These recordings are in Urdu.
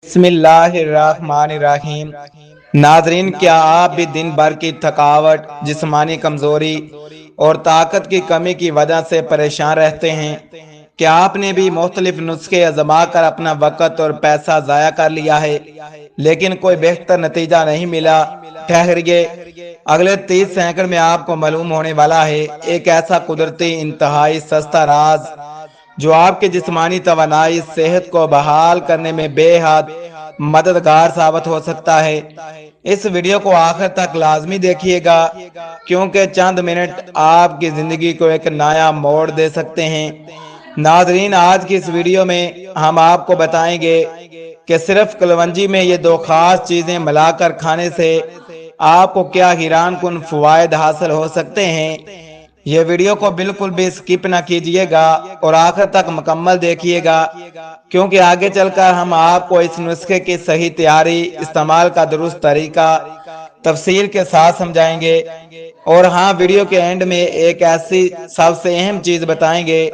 بسم اللہ الرحمن الرحیم۔ ناظرین، کیا آپ بھی دن بھر کی تھکاوٹ، جسمانی کمزوری اور طاقت کی کمی کی وجہ سے پریشان رہتے ہیں؟ کیا آپ نے بھی مختلف نسخے آزما کر اپنا وقت اور پیسہ ضائع کر لیا ہے لیکن کوئی بہتر نتیجہ نہیں ملا؟ ٹھہریے، اگلے 30 سیکنڈ میں آپ کو معلوم ہونے والا ہے ایک ایسا قدرتی انتہائی سستا راز جو آپ کے جسمانی توانائی صحت کو بحال کرنے میں بے حد مددگار ثابت ہو سکتا ہے۔ اس ویڈیو کو آخر تک لازمی دیکھیے گا کیونکہ چند منٹ آپ کی زندگی کو ایک نیا موڑ دے سکتے ہیں۔ ناظرین، آج کی اس ویڈیو میں ہم آپ کو بتائیں گے کہ صرف کلونجی میں یہ 2 خاص چیزیں ملا کر کھانے سے آپ کو کیا حیران کن فوائد حاصل ہو سکتے ہیں۔ یہ ویڈیو کو بالکل بھی سکپ نہ کیجیے گا اور آخر تک مکمل دیکھیے گا کیونکہ آگے چل کر ہم آپ کو اس نسخے کی صحیح تیاری، استعمال کا درست طریقہ تفصیل کے ساتھ سمجھائیں گے۔ اور ہاں، ویڈیو کے اینڈ میں ایک ایسی سب سے اہم چیز بتائیں گے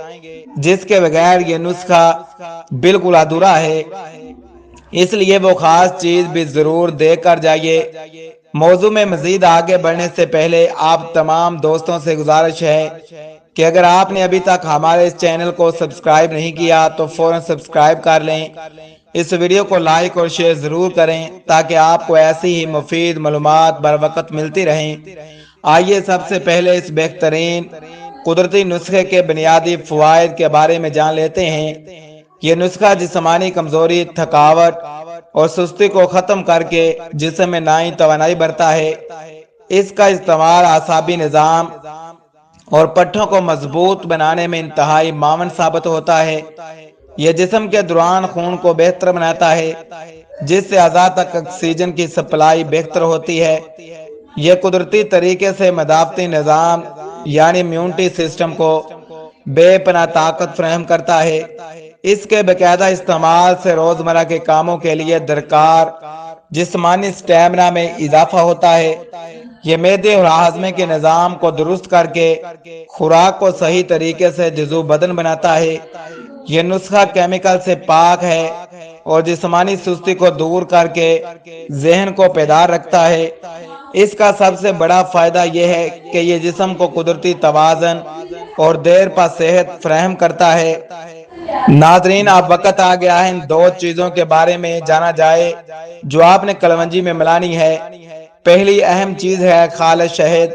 جس کے بغیر یہ نسخہ بالکل ادھورا ہے، اس لیے وہ خاص چیز بھی ضرور دیکھ کر جائیے۔ موضوع میں مزید آگے بڑھنے سے پہلے آپ تمام دوستوں سے گزارش ہے کہ اگر آپ نے ابھی تک ہمارے اس چینل کو سبسکرائب نہیں کیا تو فوراً سبسکرائب کر لیں۔ اس ویڈیو کو لائک اور شیئر ضرور کریں تاکہ آپ کو ایسی ہی مفید معلومات بر وقت ملتی رہیں۔ آئیے سب سے پہلے اس بہترین قدرتی نسخے کے بنیادی فوائد کے بارے میں جان لیتے ہیں۔ یہ نسخہ جسمانی کمزوری، تھکاوٹ اور سستی کو ختم کر کے جسم میں نئی توانائی بھرتا ہے۔ اس کا استعمال اعصابی نظام اور پٹھوں کو مضبوط بنانے میں انتہائی معاون ثابت ہوتا ہے۔ یہ جسم کے دوران خون کو بہتر بناتا ہے جس سے اعضاء تک آکسیجن کی سپلائی بہتر ہوتی ہے۔ یہ قدرتی طریقے سے مدافعتی نظام یعنی امیونٹی سسٹم کو بے پناہ طاقت فراہم کرتا ہے۔ اس کے باقاعدہ استعمال سے روزمرہ کے کاموں کے لیے درکار جسمانی سٹیمنا میں اضافہ ہوتا ہے۔ یہ معدے اور ہاضمے کے نظام کو درست کر کے خوراک کو صحیح طریقے سے جذب بدن بناتا ہے۔ یہ نسخہ کیمیکل سے پاک ہے اور جسمانی سستی کو دور کر کے ذہن کو بیدار رکھتا ہے۔ اس کا سب سے بڑا فائدہ یہ ہے کہ یہ جسم کو قدرتی توازن اور دیر پا صحت فراہم کرتا ہے۔ ناظرین، اب وقت آ گیا ہے ان 2 چیزوں کے بارے میں جانا جائے جو آپ نے کلونجی میں ملانی ہے۔ پہلی اہم چیز ہے خالص شہد۔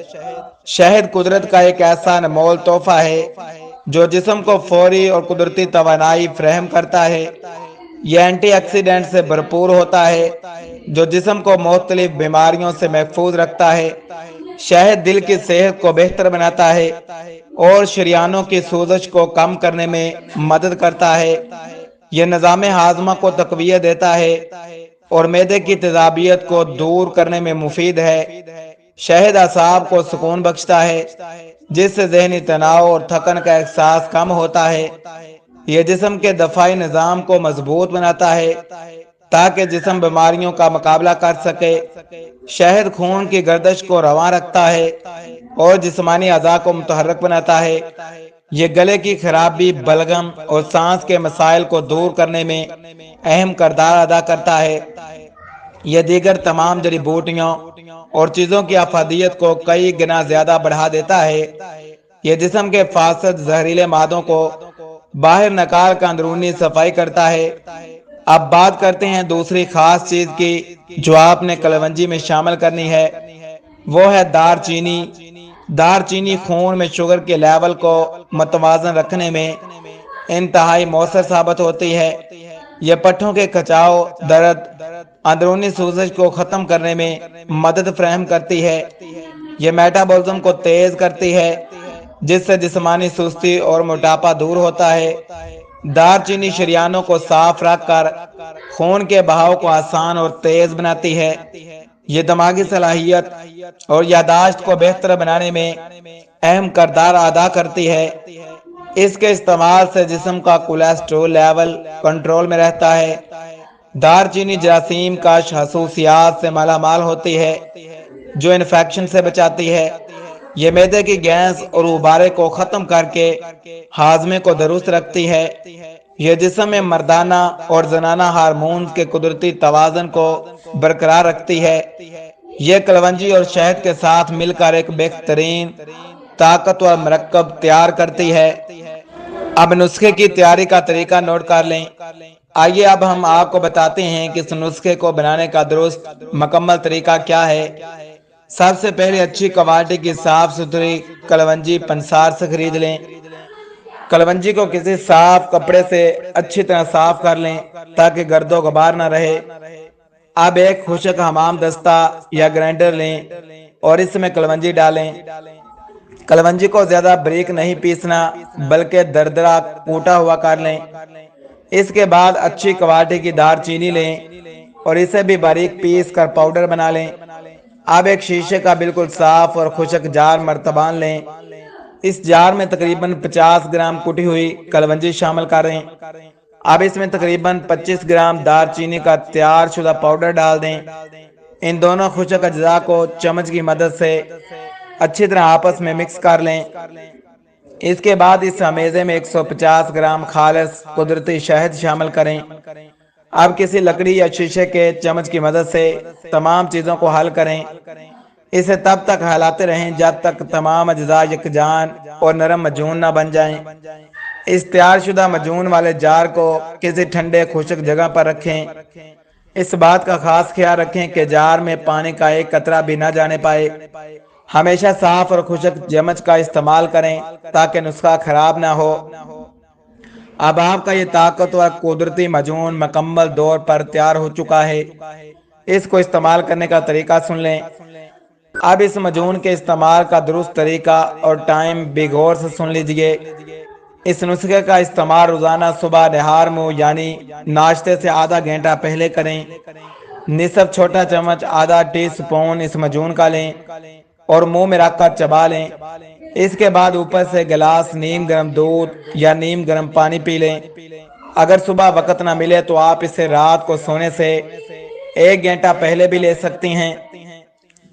شہد قدرت کا ایک ایسا انمول تحفہ ہے جو جسم کو فوری اور قدرتی توانائی فراہم کرتا ہے۔ یہ اینٹی آکسیڈنٹ سے بھرپور ہوتا ہے جو جسم کو مختلف بیماریوں سے محفوظ رکھتا ہے۔ شہد دل کی صحت کو بہتر بناتا ہے اور شریانوں کی سوزش کو کم کرنے میں مدد کرتا ہے۔ یہ نظام ہاضمہ کو تقویت دیتا ہے اور معدے کی تیزابیت کو دور کرنے میں مفید ہے۔ شہد اعصاب کو سکون بخشتا ہے جس سے ذہنی تناؤ اور تھکن کا احساس کم ہوتا ہے۔ یہ جسم کے دفاعی نظام کو مضبوط بناتا ہے تاکہ جسم بیماریوں کا مقابلہ کر سکے۔ شہد خون کی گردش کو رواں رکھتا ہے اور جسمانی اعضاء کو متحرک بناتا ہے۔ یہ گلے کی خرابی، بلغم اور سانس کے مسائل کو دور کرنے میں اہم کردار ادا کرتا ہے۔ یہ دیگر تمام جڑی بوٹیوں اور چیزوں کی افادیت کو کئی گنا زیادہ بڑھا دیتا ہے۔ یہ جسم کے فاسد زہریلے مادوں کو باہر نکال کر اندرونی صفائی کرتا ہے۔ اب بات کرتے ہیں دوسری خاص چیز کی جو آپ نے کلونجی میں شامل کرنی ہے، وہ ہے دار چینی۔ دار چینی خون میں شوگر کے لیول کو متوازن رکھنے میں انتہائی مؤثر ثابت ہوتی ہے۔ یہ پٹھوں کے کھچاؤ، درد، اندرونی سوزش کو ختم کرنے میں مدد فراہم کرتی ہے۔ یہ میٹابولزم کو تیز کرتی ہے جس سے جسمانی سستی اور موٹاپا دور ہوتا ہے۔ دار چینی شریانوں کو صاف رکھ کر خون کے بہاؤ کو آسان اور تیز بناتی ہے۔ یہ دماغی صلاحیت اور یادداشت کو بہتر بنانے میں اہم کردار ادا کرتی ہے۔ اس کے استعمال سے جسم کا کولیسٹرول لیول کنٹرول میں رہتا ہے۔ دار چینی جراثیم کش خصوصیات سے مالا مال ہوتی ہے جو انفیکشن سے بچاتی ہے۔ یہ معدے کی گیس اور غبارے کو ختم کر کے ہاضمے کو درست رکھتی ہے۔ یہ جسم میں مردانہ اور زنانہ ہارمونز کے قدرتی توازن کو برقرار رکھتی ہے۔ یہ کلونجی اور شہد کے ساتھ مل کر ایک بہترین طاقتور مرکب تیار کرتی ہے۔ اب نسخے کی تیاری کا طریقہ نوٹ کر لیں۔ آئیے اب ہم آپ کو بتاتے ہیں کہ اس نسخے کو بنانے کا درست مکمل طریقہ کیا ہے۔ سب سے پہلے اچھی کوالٹی کی صاف ستھری کلونجی پنسار سے خرید لیں۔ کلونجی کو کسی صاف کپڑے سے اچھی طرح صاف کر لیں تاکہ گرد و غبار نہ رہے۔ اب ایک خشک حمام دستہ یا گرائنڈر لیں اور اس میں کلونجی ڈالیں۔ کلونجی کو زیادہ بریک نہیں پیسنا بلکہ دردرا کوٹا ہوا کر لیں۔ اس کے بعد اچھی کوالٹی کی دار چینی لیں اور اسے بھی باریک پیس کر پاؤڈر بنا لیں۔ اب ایک شیشے کا بالکل صاف اور خشک جار مرتبان لیں۔ اس جار میں تقریباً 50 گرام کٹی ہوئی کلونجی شامل کریں۔ اب اس میں تقریباً 25 گرام دار چینی کا تیار شدہ پاؤڈر ڈال دیں۔ ان دونوں خشک اجزاء کو چمچ کی مدد سے اچھی طرح آپس میں مکس کر لیں۔ اس کے بعد اس امیزے میں 150 گرام خالص قدرتی شہد شامل کریں۔ اب کسی لکڑی یا شیشے کے چمچ کی مدد سے تمام چیزوں کو حل کریں۔ اسے تب تک ہلاتے رہیں جب تک تمام اجزاء یکجان اور نرم معجون نہ بن جائیں۔ اس تیار شدہ معجون والے جار کو کسی ٹھنڈے خشک جگہ پر رکھیں۔ اس بات کا خاص خیال رکھیں کہ جار میں پانی کا ایک قطرہ بھی نہ جانے پائے۔ ہمیشہ صاف اور خشک چمچ کا استعمال کریں تاکہ نسخہ خراب نہ ہو۔ اب آپ کا یہ طاقتور قدرتی معجون مکمل طور پر تیار ہو چکا ہے۔ اس کو استعمال کرنے کا طریقہ سن لیں۔ اب اس معجون کے استعمال کا درست طریقہ اور ٹائم بھی غور سے سن لیجئے۔ اس نسخے کا استعمال روزانہ صبح نہار منہ یعنی ناشتے سے آدھا گھنٹہ پہلے کریں۔ نصف چھوٹا چمچ آدھا ٹی سپون اس معجون کا لیں اور منہ میں رکھ کر چبا لیں۔ اس کے بعد اوپر سے گلاس نیم گرم دودھ یا نیم گرم پانی پی لیں۔ اگر صبح وقت نہ ملے تو آپ اسے رات کو سونے سے 1 گھنٹہ پہلے بھی لے سکتی ہیں۔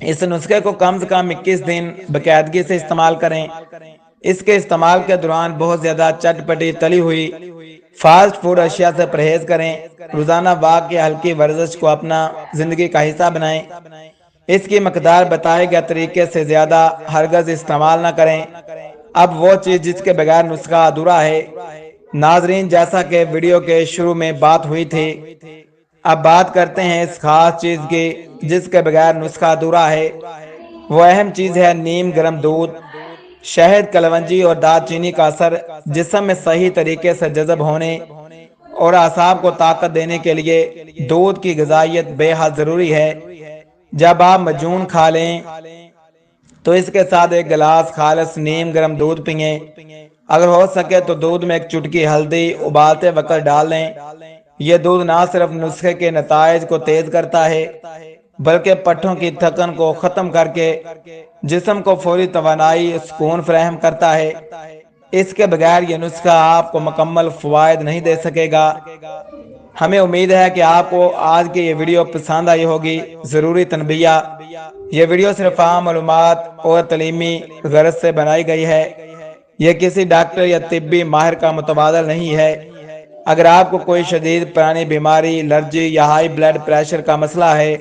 اس نسخے کو کم سے کم 21 دن باقاعدگی سے استعمال کریں۔ اس کے استعمال کے دوران بہت زیادہ چٹپٹی تلی ہوئی فاسٹ فوڈ اشیاء سے پرہیز کریں۔ روزانہ واک یا ہلکی ورزش کو اپنا زندگی کا حصہ بنائیں۔ اس کی مقدار بتائے گئے طریقے سے زیادہ ہرگز استعمال نہ کریں۔ اب وہ چیز جس کے بغیر نسخہ ادھورا ہے۔ ناظرین، جیسا کہ ویڈیو کے شروع میں بات ہوئی تھی، اب بات کرتے ہیں اس خاص چیز کی جس کے بغیر نسخہ ادھورا ہے۔ وہ اہم چیز ہے نیم گرم دودھ۔ شہد، کلونجی اور دار چینی کا اثر جسم میں صحیح طریقے سے جذب ہونے اور اعصاب کو طاقت دینے کے لیے دودھ کی غذائیت بے حد ضروری ہے۔ جب آپ معجون کھا لیں تو اس کے ساتھ ایک گلاس خالص نیم گرم دودھ پئیں۔ اگر ہو سکے تو دودھ میں ایک چٹکی ہلدی ابالتے وقت ڈال دیں۔ یہ دودھ نہ صرف نسخے کے نتائج کو تیز کرتا ہے بلکہ پٹھوں کی تھکن کو ختم کر کے جسم کو فوری توانائی سکون فراہم کرتا ہے۔ اس کے بغیر یہ نسخہ آپ کو مکمل فوائد نہیں دے سکے گا۔ ہمیں امید ہے کہ آپ کو آج کی یہ ویڈیو پسند آئی ہوگی۔ ضروری تنبیہ: یہ ویڈیو صرف عام معلومات اور تعلیمی غرض سے بنائی گئی ہے۔ یہ کسی ڈاکٹر یا طبی ماہر کا متبادل نہیں ہے۔ اگر آپ کو کوئی شدید پرانی بیماری، الرجی یا ہائی بلڈ پریشر کا مسئلہ ہے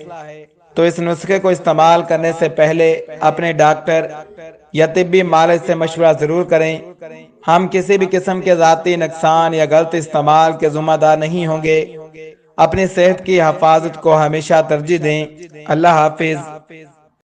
تو اس نسخے کو استعمال کرنے سے پہلے اپنے ڈاکٹر یا طبی ماہر سے مشورہ ضرور کریں۔ ہم کسی بھی قسم کے ذاتی نقصان یا غلط استعمال کے ذمہ دار نہیں ہوں گے۔ اپنی صحت کی حفاظت کو ہمیشہ ترجیح دیں۔ اللہ حافظ۔